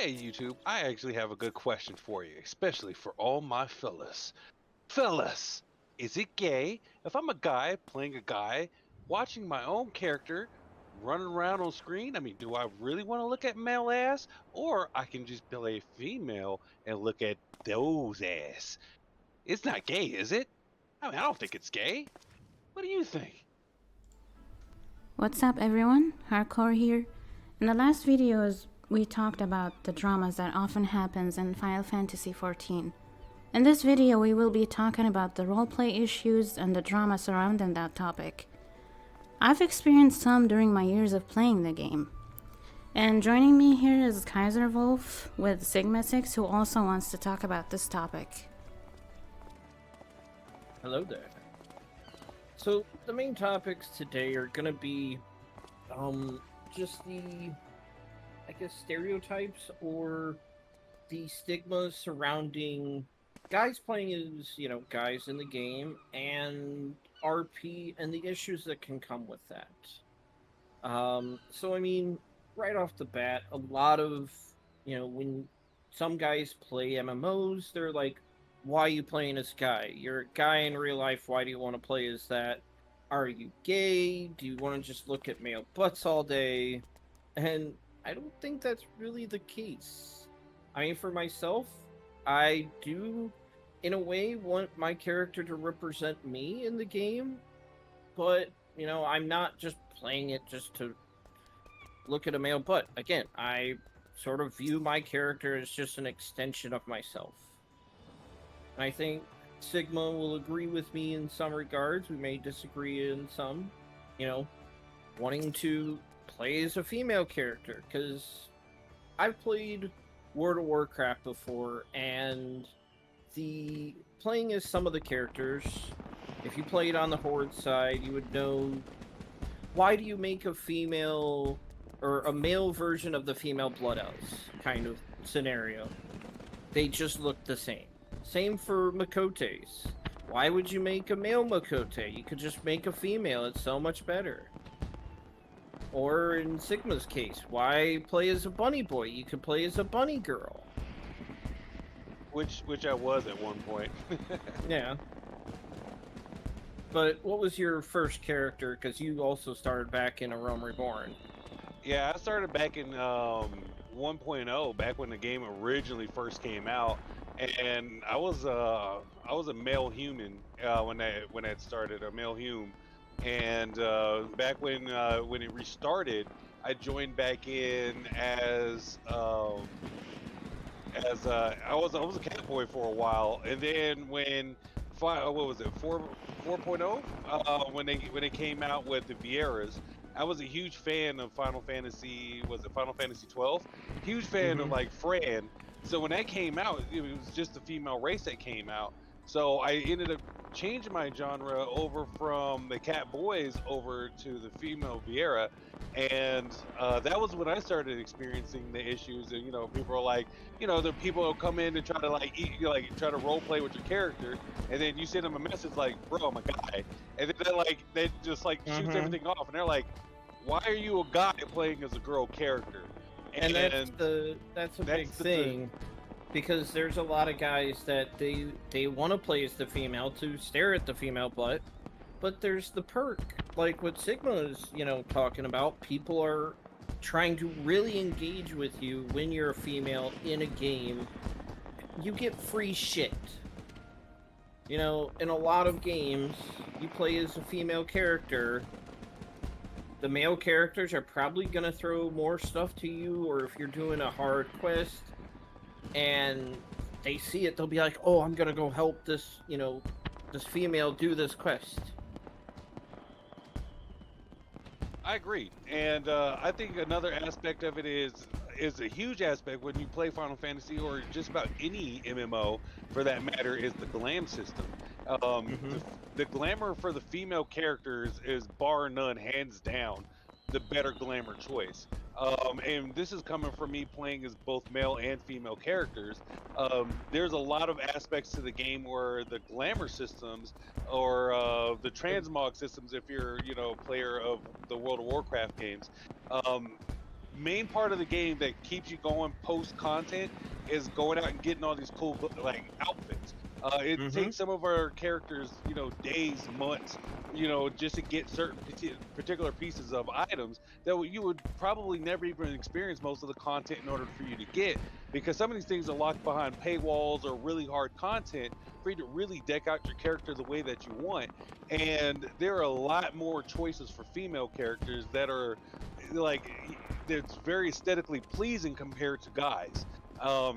Hey YouTube, I actually have a good question for you, especially for all my fellas. Fellas, is it gay if I'm a guy playing a guy, watching my own character running around on screen? I mean, do I really want to look at male ass? Or I can just play a female and look at those ass. It's not gay, is it? I mean, I don't think it's gay. What do you think? What's up everyone, Hardcore here. In the last videos, we talked about the dramas that often happens in Final Fantasy XIV. In this video, we will be talking about the roleplay issues and the drama surrounding that topic. I've experienced some during my years of playing the game. And joining me here is Kaiser Wolf with Sigma 6, who also wants to talk about this topic. Hello there. So the main topics today are gonna be just the stereotypes or the stigmas surrounding guys playing as, guys in the game and RP and the issues that can come with that. So I mean, right off the bat, a lot of, when some guys play MMOs, they're like, why are you playing as guy? You're a guy in real life, why do you want to play as that? Are you gay? Do you want to just look at male butts all day? And I don't think that's really the case. I mean, for myself, I do, in a way, want my character to represent me in the game, but, I'm not just playing it just to look at a male butt. Again, I sort of view my character as just an extension of myself. And I think Sigma will agree with me in some regards. We may disagree in some, wanting to play as a female character, because I've played World of Warcraft before, and the playing as some of the characters, if you played on the Horde side, you would know, why do you make a female or a male version of the female Blood Elves kind of scenario? They just look the same. Same for Makotes. Why would you make a male Makote? You could just make a female. It's so much better. Or in Sigma's case, why play as a bunny boy? You could play as a bunny girl. Which I was at one point. Yeah. But what was your first character? Because you also started back in A Realm Reborn. Yeah, I started back in 1.0, back when the game originally first came out, and I was a male human when that started, a male human, and back when it restarted, I joined back in as I was a cat boy for a while, and then when what was it 4.0 when they came out with the Vieras. I was a huge fan of Final Fantasy. Was it Final Fantasy 12? Huge fan of like Fran. So when that came out, it was just the female race that came out. So I ended up changing my genre over from the cat boys over to the female Viera, and that was when I started experiencing the issues. And people are like, the people will come in and try to like try to role play with your character, and then you send them a message like, "Bro, I'm a guy," and then they just like shoots everything off, and they're like, "Why are you a guy playing as a girl character?" And that's a big thing, because there's a lot of guys that they want to play as the female to stare at the female butt, but there's the perk, like what Sigma is, talking about. People are trying to really engage with you when you're a female in a game. You get free shit. In a lot of games, you play as a female character, the male characters are probably going to throw more stuff to you, or if you're doing a hard quest and they see it, they'll be like, oh, I'm going to go help this, this female do this quest. I agree, and I think another aspect of it is a huge aspect when you play Final Fantasy or just about any MMO for that matter is the glam system. The glamour for the female characters is bar none, hands down, the better glamour choice. And this is coming from me playing as both male and female characters. There's a lot of aspects to the game where the glamour systems or the transmog systems, if you're a player of the World of Warcraft games, main part of the game that keeps you going post content is going out and getting all these cool like outfits. It Mm-hmm. takes some of our characters, days, months, just to get certain particular pieces of items that you would probably never even experience most of the content in order for you to get, because some of these things are locked behind paywalls or really hard content for you to really deck out your character the way that you want. And there are a lot more choices for female characters that are like that's very aesthetically pleasing compared to guys.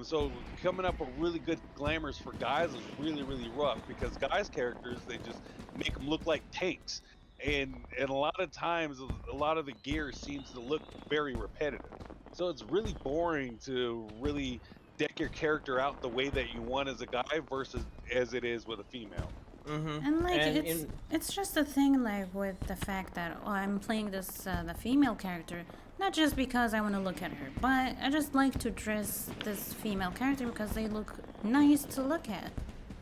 So coming up with really good glamours for guys is really, really rough, because guys' characters, they just make them look like tanks, and a lot of times a lot of the gear seems to look very repetitive. So it's really boring to really deck your character out the way that you want as a guy versus as it is with a female. Mm-hmm. And like And it's just a thing like with the fact that I'm playing this the female character, not just because I want to look at her, but I just like to dress this female character because they look nice to look at.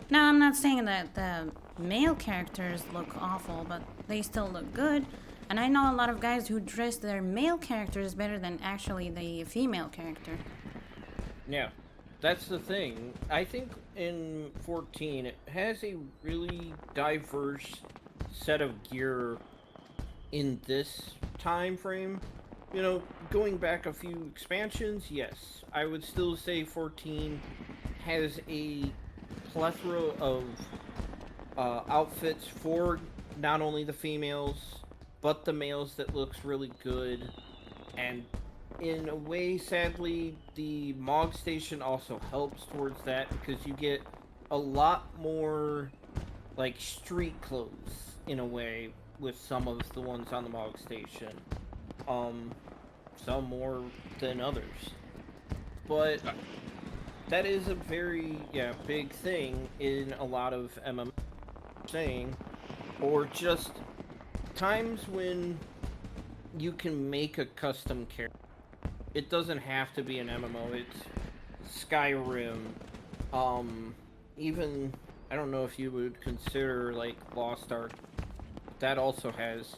Now I'm not saying that the male characters look awful, but they still look good. And I know a lot of guys who dress their male characters better than actually the female character. yeah, that's the thing. I think in 14 it has a really diverse set of gear in this time frame. Going back a few expansions, yes, I would still say 14 has a plethora of outfits for not only the females but the males that looks really good. And in a way, sadly, the Mog Station also helps towards that, because you get a lot more like street clothes in a way with some of the ones on the Mog Station. Um, some more than others, but that is a very big thing in a lot of MMO saying, or just times when you can make a custom character. It doesn't have to be an MMO. It's Skyrim. Even I don't know if you would consider like Lost Ark. That also has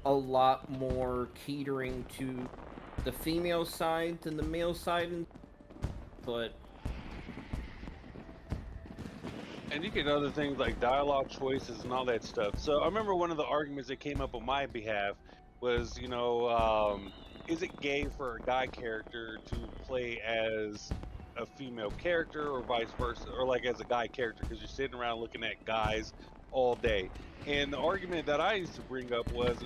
a lot more catering to the female side than the male side, but And you get other things like dialogue choices and all that stuff. So I remember one of the arguments that came up on my behalf was, is it gay for a guy character to play as a female character or vice versa, or like as a guy character, because you're sitting around looking at guys all day. And the argument that I used to bring up is,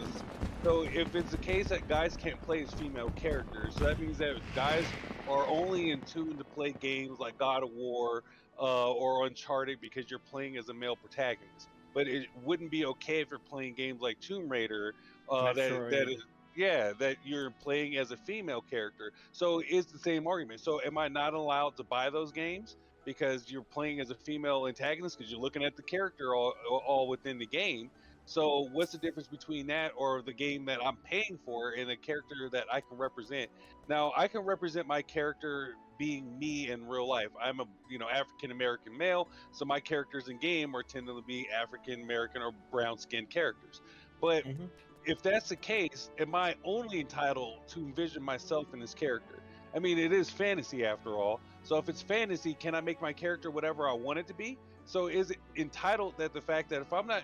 so if it's the case that guys can't play as female characters, so that means that guys are only in tune to play games like God of War, or Uncharted, because you're playing as a male protagonist. But it wouldn't be okay if you're playing games like Tomb Raider, that Metroid. is, yeah, that you're playing as a female character. So it's the same argument. So am I not allowed to buy those games because you're playing as a female antagonist, because you're looking at the character all within the game? So what's the difference between that or the game that I'm paying for and a character that I can represent? Now I can represent my character being me in real life. I'm a African American male, so my characters in game are tending to be African American or brown skinned characters. But Mm-hmm. if that's the case, am I only entitled to envision myself in this character? I mean, it is fantasy after all. So if it's fantasy, can I make my character whatever I want it to be? So is it entitled that the fact that if I'm not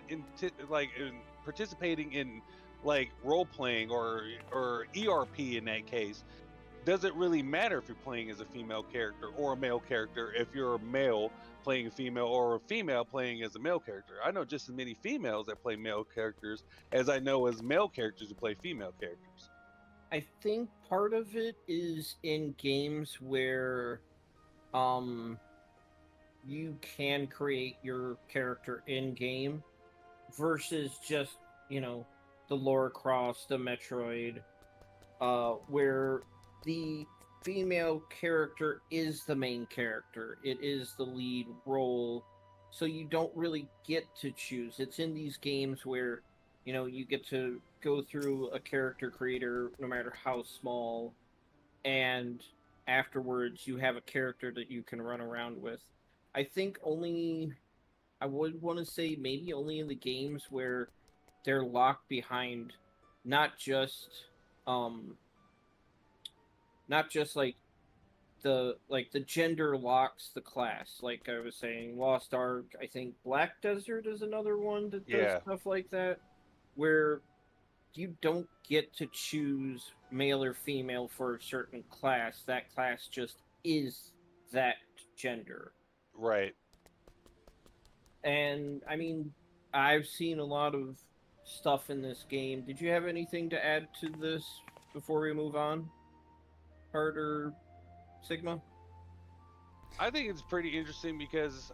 participating in like role playing or ERP in that case, does it really matter if you're playing as a female character or a male character if you're a male playing a female or a female playing as a male character? I know just as many females that play male characters as I know as male characters who play female characters. I think part of it is in games where um you can create your character in game versus just, the Lara Croft, the Metroid, where the female character is the main character. It is the lead role. So you don't really get to choose. It's in these games where, you get to go through a character creator, no matter how small, and afterwards you have a character that you can run around with. I think only, I would want to say maybe only in the games where they're locked behind not just um not just like the gender locks the class. Like I was saying, Lost Ark. I think Black Desert is another one that does Yeah. stuff like that, where you don't get to choose male or female for a certain class. That class just is that gender. Right. And I mean, I've seen a lot of stuff in this game. Did you have anything to add to this before we move on? Carter, Sigma? I think it's pretty interesting because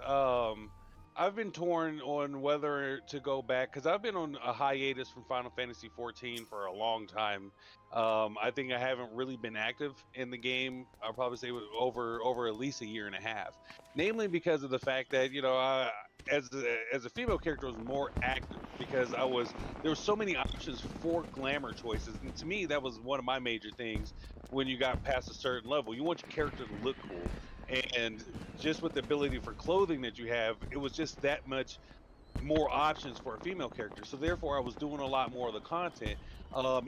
I've been torn on whether to go back because I've been on a hiatus from Final Fantasy XIV for a long time. I think I haven't really been active in the game. I'll probably say over at least a year and a half. Namely because of the fact that as a female character I was more active because there were so many options for glamour choices, and to me that was one of my major things. When you got past a certain level, you want your character to look cool, and just with the ability for clothing that you have, it was just that much more options for a female character. So therefore, I was doing a lot more of the content,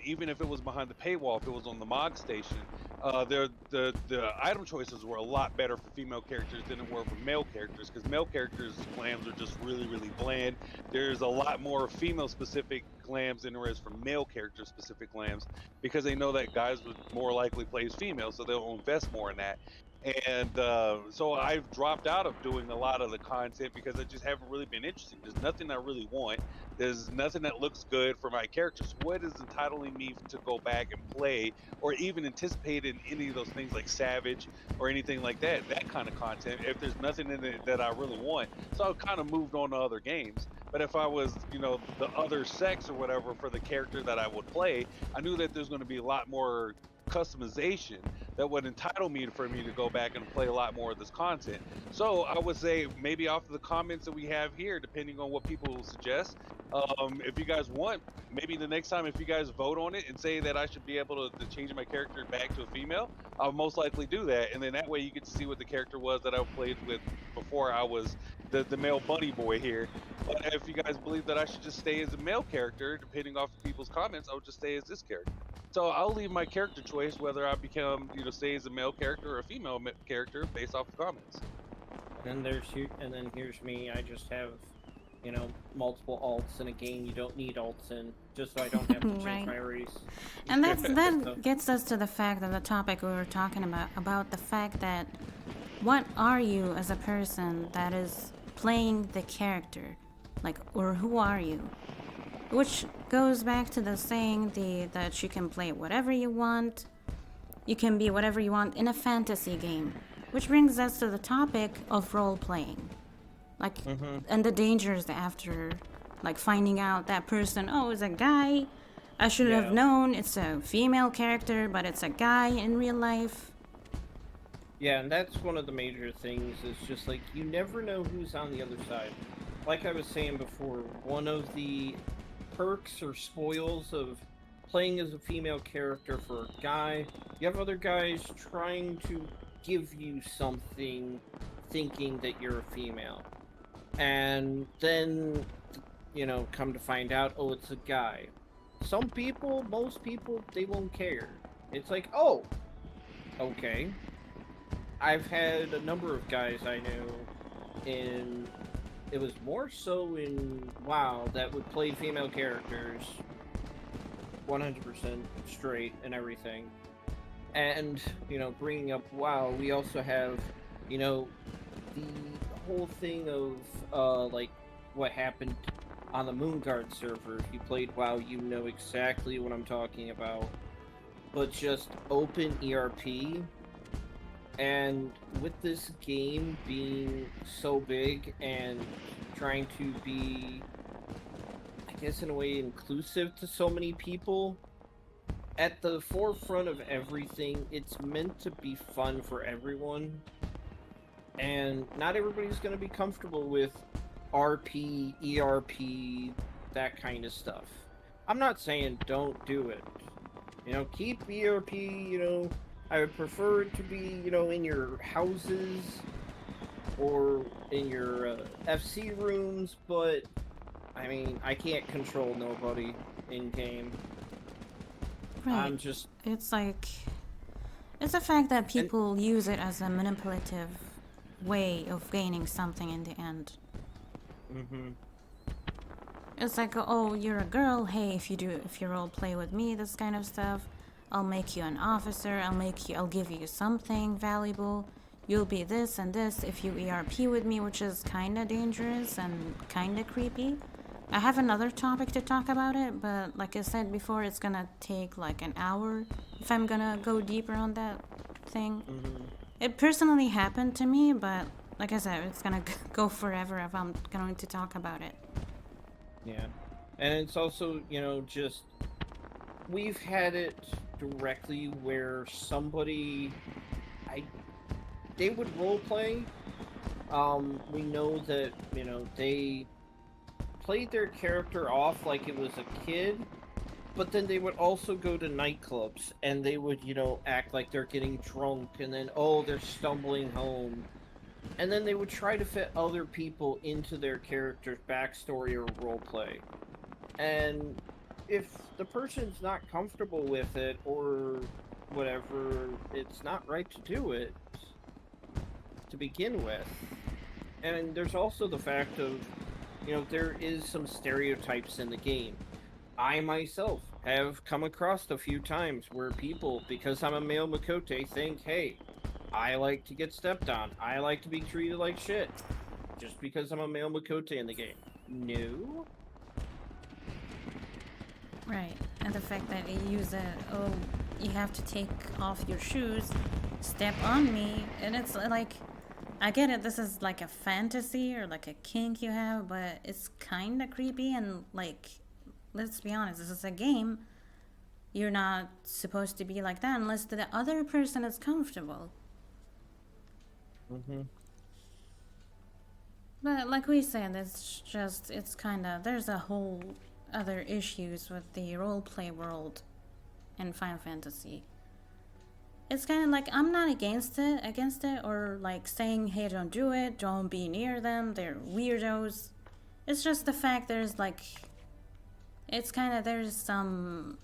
even if it was behind the paywall, if it was on the mod station. The item choices were a lot better for female characters than it were for male characters, because male characters' glams are just really bland. There's a lot more female specific glams than there is for male character specific glams, because they know that guys would more likely play as female, so they'll invest more in that. And so I've dropped out of doing a lot of the content because I just haven't really been interested. There's nothing I really want. There's nothing that looks good for my character. So what is entitling me to go back and play or even anticipate in any of those things like Savage or anything like that, that kind of content, if there's nothing in it that I really want? So I've kind of moved on to other games. But if I was, the other sex or whatever for the character that I would play, I knew that there's going to be a lot more customization that would entitle me for me to go back and play a lot more of this content. So I would say maybe off of the comments that we have here, depending on what people suggest, if you guys want, maybe the next time if you guys vote on it and say that I should be able to change my character back to a female, I'll most likely do that. And then that way you get to see what the character was that I played with before I was the male bunny boy here. But if you guys believe that I should just stay as a male character, depending off of people's comments, I would just stay as this character. So I'll leave my character choice whether I become, stay as a male character or a female character based off the comments. And then here's me. I just have, multiple alts in a game you don't need alts in, just so I don't have to change Right. my race. And that gets us to the fact of the topic we were talking about the fact that what are you as a person that is playing the character? Like, or who are you? Which goes back to the saying that you can play whatever you want, you can be whatever you want in a fantasy game. Which brings us to the topic of role playing. Like, and the dangers after, like, finding out that person, oh, is a guy. I should have known it's a female character, but it's a guy in real life. Yeah, and that's one of the major things, is just like, you never know who's on the other side. Like I was saying before, one of the perks or spoils of playing as a female character for a guy, you have other guys trying to give you something thinking that you're a female. And then, come to find out, oh, it's a guy. Some people, most people, they won't care. It's like, oh, okay. I've had a number of guys I know it was more so in WoW that would play female characters 100% straight and everything. And, bringing up WoW, we also have, the whole thing of, like, what happened on the Moonguard server. If you played WoW, you know exactly what I'm talking about. But just open ERP, and with this game being so big and trying to be, I guess in a way, inclusive to so many people, at the forefront of everything, it's meant to be fun for everyone. And not everybody's going to be comfortable with RP, ERP, that kind of stuff. I'm not saying don't do it. Keep ERP, I would prefer it to be, in your houses or in your FC rooms, but, I mean, I can't control nobody in-game. Right. I'm just... It's like... It's the fact that people use it as a manipulative way of gaining something in the end. Mm-hmm. It's like, oh, you're a girl. Hey, if you role play with me, this kind of stuff, I'll make you an officer. I'll give you something valuable. You'll be this and this if you ERP with me, which is kind of dangerous and kind of creepy. I have another topic to talk about it, but like I said before, it's gonna take like an hour if I'm gonna go deeper on that thing. Mm-hmm. It personally happened to me, but like I said, it's gonna go forever if I'm going to talk about it. Yeah. And it's also, just we've had it directly where somebody they would role play. We know that, they played their character off like it was a kid, but then they would also go to nightclubs and they would, act like they're getting drunk and then, oh, they're stumbling home. And then they would try to fit other people into their character's backstory or roleplay. And if the person's not comfortable with it or whatever, it's not right to do it to begin with. And there's also the fact of, there is some stereotypes in the game. I myself have come across a few times where people, because I'm a male Makote, think, hey, I like to get stepped on. I like to be treated like shit. Just because I'm a male Makote in the game. No. Right, and the fact that you use you have to take off your shoes, step on me, and it's like, I get it, this is like a fantasy or like a kink you have, but it's kind of creepy and like, let's be honest, this is a game. You're not supposed to be like that unless the other person is comfortable. Mm-hmm. But like we said, it's kind of, there's a whole other issues with the roleplay world in Final Fantasy. It's kind of like, I'm not against it, or like saying, hey, don't do it, don't be near them, they're weirdos. It's just the fact there's like, it's kind of, there's some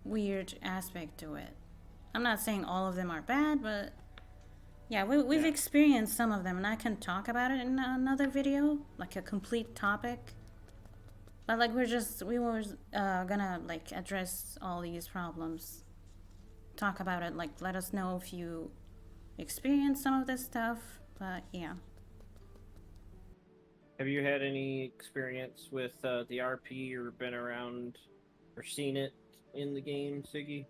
weird aspect to it. I'm not saying all of them are bad, but yeah, we've experienced some of them, and I can talk about it in another video, like a complete topic. But like we were gonna like address all these problems, talk about it, like let us know if you experience some of this stuff. But yeah. Have you had any experience with the RP or been around or seen it in the game, Siggy?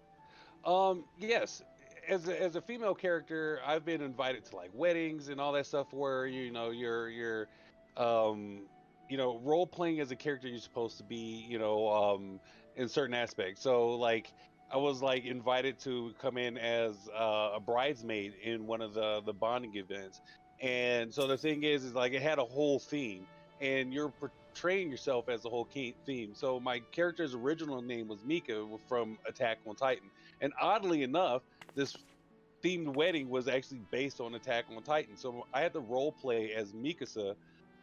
Yes. As a female character, I've been invited to like weddings and all that stuff where um role playing as a character you're supposed to be, in certain aspects. So like I was like invited to come in as a bridesmaid in one of the bonding events. And so the thing is like it had a whole theme and you're portraying yourself as a whole theme. So my character's original name was Mika from Attack on Titan. And oddly enough, this themed wedding was actually based on Attack on Titan. So I had to role play as Mikasa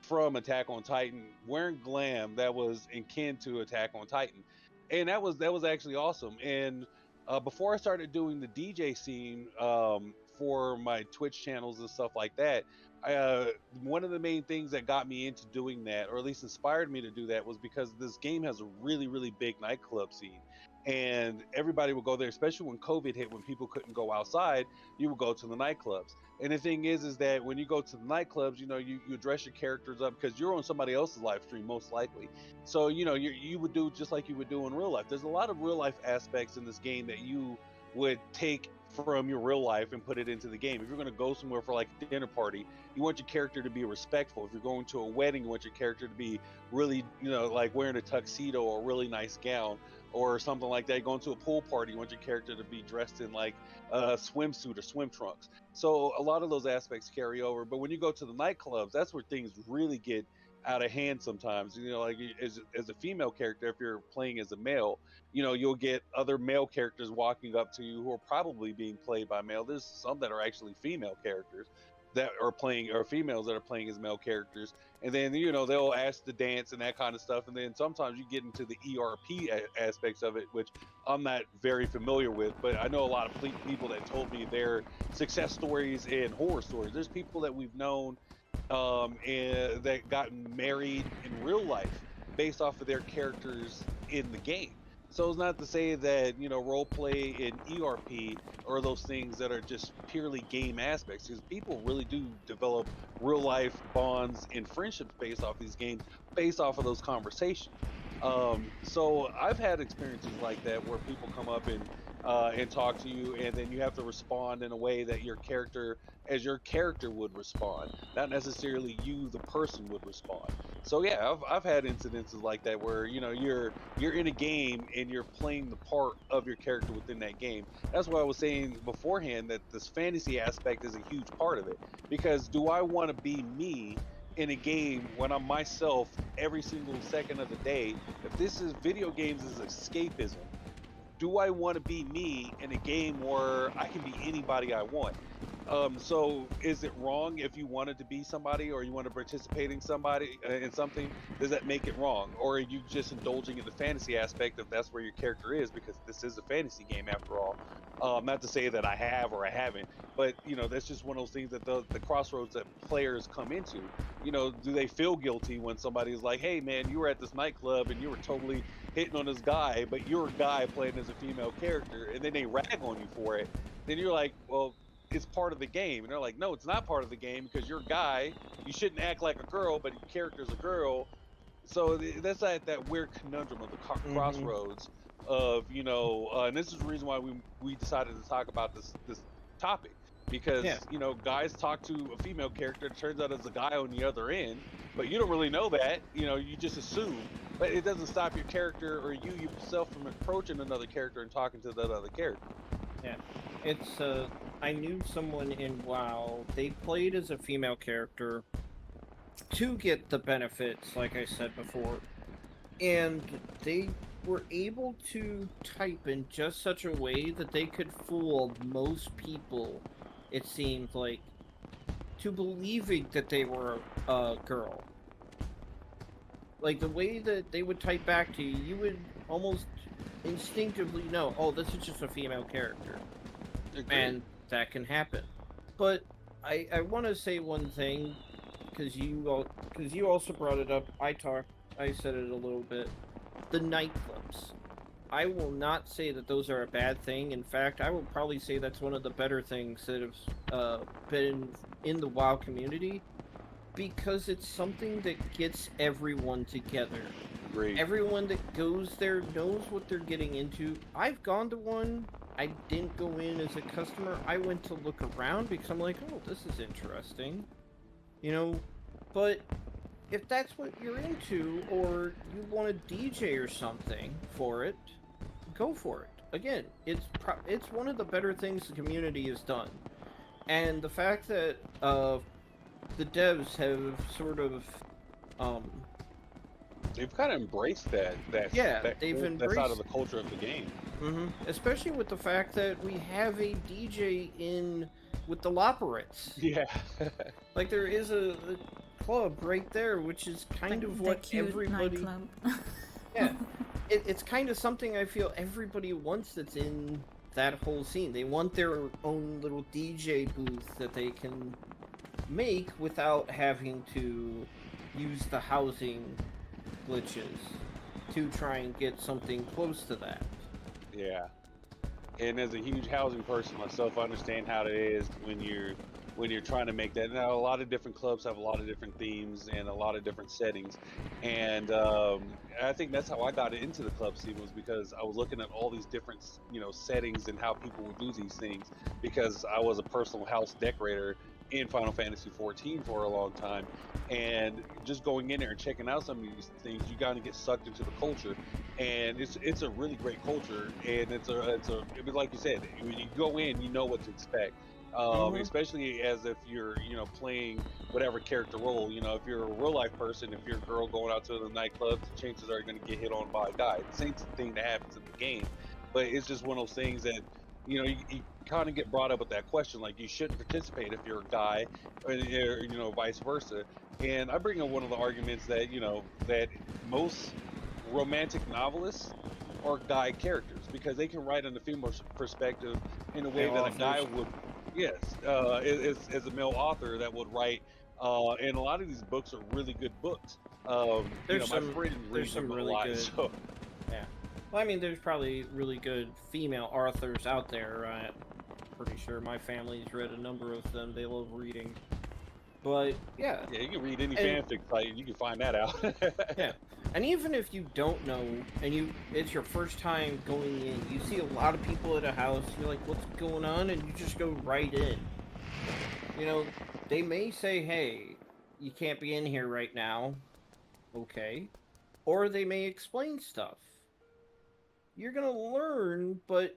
from Attack on Titan, wearing glam that was akin to Attack on Titan, and that was actually awesome. And before I started doing the DJ scene for my Twitch channels and stuff like that, one of the main things that got me into doing that, or at least inspired me to do that, was because this game has a really, really big nightclub scene and everybody would go there, especially when COVID hit, when people couldn't go outside, you would go to the nightclubs. And the thing is that when you go to the nightclubs, you dress your characters up because you're on somebody else's live stream, most likely. So, you would do just like you would do in real life. There's a lot of real life aspects in this game that you would take from your real life and put it into the game. If you're going to go somewhere for like a dinner party, you want your character to be respectful. If you're going to a wedding, you want your character to be really, like wearing a tuxedo or a really nice gown or something like that. Going to a pool party, you want your character to be dressed in like a swimsuit or swim trunks. So a lot of those aspects carry over. But when you go to the nightclubs, that's where things really get out of hand sometimes. Like as a female character, if you're playing as a male, you'll get other male characters walking up to you who are probably being played by male. There's some that are actually female characters that are playing, or females that are playing as male characters, and then they'll ask to dance and that kind of stuff, and then sometimes you get into the ERP aspects of it, which I'm not very familiar with, but I know a lot of people that told me their success stories and horror stories. There's people that we've known and that gotten married in real life based off of their characters in the game. So it's not to say that role play and ERP are those things that are just purely game aspects, because people really do develop real life bonds and friendships based off these games, based off of those conversations. So I've had experiences like that where people come up and talk to you, and then you have to respond in a way that your character would respond, not necessarily you the person would respond. So yeah, I've had incidences like that where you're in a game and you're playing the part of your character within that game. That's why I was saying beforehand that this fantasy aspect is a huge part of it, because do I want to be me in a game when I'm myself every single second of the day? If this is video games is escapism, do I want to be me in a game where I can be anybody I want? So is it wrong if you wanted to be somebody, or you want to participate in somebody in something? Does that make it wrong, or are you just indulging in the fantasy aspect if that's where your character is? Because this is a fantasy game after all. Not to say that I have or I haven't, but that's just one of those things that the crossroads that players come into. Do they feel guilty when somebody's like, "Hey, man, you were at this nightclub and you were totally hitting on this guy, but you're a guy playing as a female character," and then they rag on you for it? Then you're like, "Well, it's part of the game." And they're like, "No, it's not part of the game, because you're a guy. You shouldn't act like a girl, but your character's a girl." So that's that weird conundrum of the Mm-hmm. crossroads of and this is the reason why we decided to talk about this topic, Yeah. because guys talk to a female character, it turns out it's a guy on the other end, but you don't really know that. You just assume, but it doesn't stop your character or you yourself from approaching another character and talking to that other character. Yeah. It's I knew someone in WoW. They played as a female character to get the benefits, like I said before, and they were able to type in just such a way that they could fool most people, it seemed like, to believing that they were a girl. Like, the way that they would type back to you, you would almost instinctively know, oh, this is just a female character. Agreed. And that can happen. But I want to say one thing, because you also brought it up. I said it a little bit. The nightclubs. I will not say that those are a bad thing. In fact, I will probably say that's one of the better things that have been in the WoW community, because it's something that gets everyone together. Agreed. Everyone that goes there knows what they're getting into. I've gone to one. I didn't go in as a customer. I went to look around because I'm like, oh, this is interesting. But if that's what you're into, or you want to DJ or something for it, go for it. Again, it's one of the better things the community has done. And the fact that the devs have sort of um They've kind of embraced yeah, they've that side of embraced. the culture of the game. Especially with the fact that we have a DJ in with the Loperates. Yeah. Like, there is a club right there, which is kind of The what cute everybody. nightclub. Yeah, it's kind of something I feel everybody wants that's in that whole scene. They want their own little DJ booth that they can make without having to use the housing glitches to try and get something close to that. Yeah. And as a huge housing person myself, I understand how it is when you're trying to make that. Now, a lot of different clubs have a lot of different themes and a lot of different settings, and I think that's how I got into the club scene, was because I was looking at all these different settings and how people would do these things, because I was a personal house decorator in Final Fantasy XIV for a long time, and just going in there and checking out some of these things, you gotta get sucked into the culture, and it's a really great culture, and it was like you said, when you go in, you know what to expect. Mm-hmm. Especially as if you're playing whatever character role. If you're a real life person, if you're a girl going out to the nightclub, the chances are you're going to get hit on by a guy. The same thing that happens in the game, but it's just one of those things that kind of get brought up with that question, like you shouldn't participate if you're a guy, or you know, vice versa. And I bring up one of the arguments that, you know, that most romantic novelists are guy characters because they can write in the female perspective in a way Male that a guy authors. would, yes, as a male author that would write. And a lot of these books are really good books. You know, There's my some friend there's reads some them a really lot, good. so Yeah. Well, I mean, there's probably really good female authors out there. I'm pretty sure my family's read a number of them. They love reading. But yeah, yeah, you can read any and fanfic site and you can find that out. yeah, and even if you don't know, and it's your first time going in, you see a lot of people at a house. You're like, "What's going on?" And you just go right in. You know, they may say, "Hey, you can't be in here right now." Okay, or they may explain stuff. You're gonna learn, but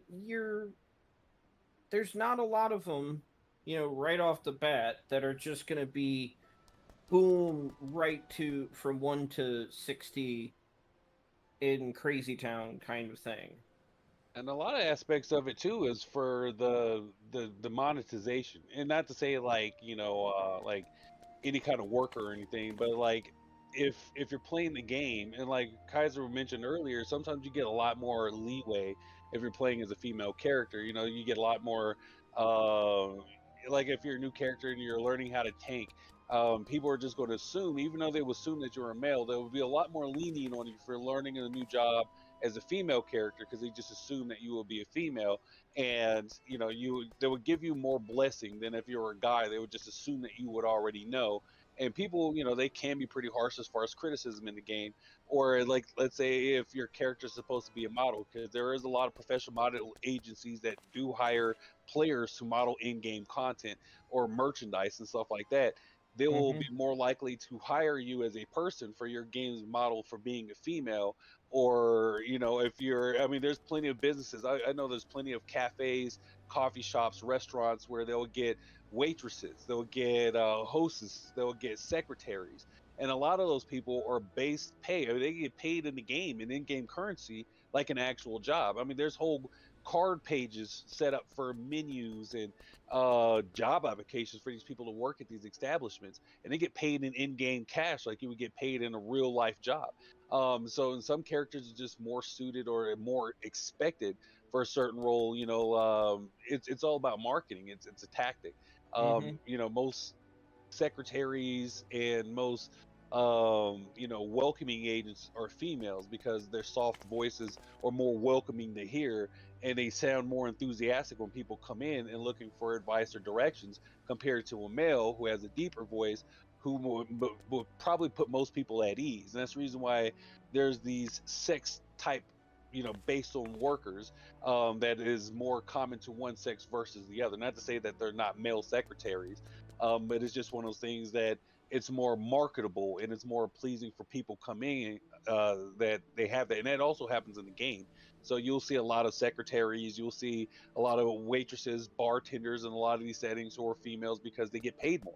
there's not a lot of them, right off the bat that are just gonna be boom right to from 1 to 60 in Crazy Town kind of thing. And a lot of aspects of it too is for the monetization, and not to say like, you know, like any kind of work or anything, but like if you're playing the game, and like Kaiser mentioned earlier, sometimes you get a lot more leeway if you're playing as a female character. You know, you get a lot more, uh, like if you're a new character and you're learning how to tank. People are just going to assume, even though they would assume that you're a male, they would be a lot more lenient on you for learning a new job as a female character because they just assume that you will be a female, and you know, they would give you more blessing than if you were a guy. They would just assume that you would already know. And people, you know, they can be pretty harsh as far as criticism in the game. Or like, let's say if your character is supposed to be a model, because there is a lot of professional model agencies that do hire players to model in-game content or merchandise and stuff like that. They will Mm-hmm. be more likely to hire you as a person for your game's model for being a female. Or, you know, if you're, I mean, there's plenty of businesses. I know there's plenty of cafes, coffee shops, restaurants where they'll get waitresses, they'll get hostesses, they'll get secretaries, and a lot of those people are base pay. I mean, they get paid in the game in in-game currency like an actual job. I mean, there's whole card pages set up for menus and job applications for these people to work at these establishments, and they get paid in in-game cash like you would get paid in a real life job. So in some characters are just more suited or more expected for a certain role. You know, it's all about marketing. It's a tactic. Mm-hmm. You know, most secretaries and most you know, welcoming agents are females because their soft voices are more welcoming to hear, and they sound more enthusiastic when people come in and looking for advice or directions compared to a male who has a deeper voice, who would probably put most people at ease. And that's the reason why there's these sex type, you know, based on workers, that is more common to one sex versus the other. Not to say that they're not male secretaries, but it's just one of those things that it's more marketable and it's more pleasing for people coming in, that they have that. And that also happens in the game. So you'll see a lot of secretaries, you'll see a lot of waitresses, bartenders in a lot of these settings who are females because they get paid more.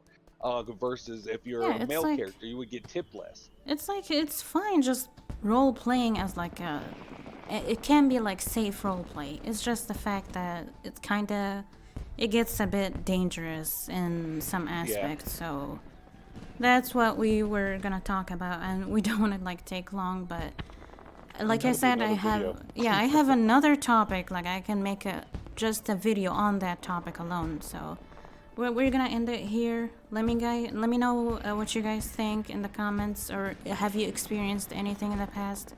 Versus if you're Yeah, a male character, you would get tipped less. it's fine just role playing as like a. It can be like safe role play. It's just the fact that it's kind of. It gets a bit dangerous in some Yeah. aspects, so that's what we were gonna talk about, and we don't want to like take long, but like I That'll be said, another video. I have another topic. Like I can make just a video on that topic alone. So we're gonna end it here. Let me know what you guys think in the comments, or have you experienced anything in the past?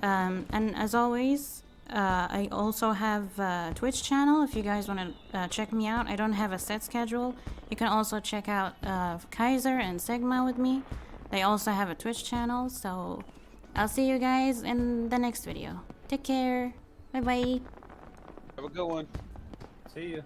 And as always, I also have a Twitch channel if you guys want to check me out. I don't have a set schedule. You can also check out Kaiser and Sigma with me. They also have a Twitch channel. So I'll see you guys in the next video. Take care. Bye bye. Have a good one. See you.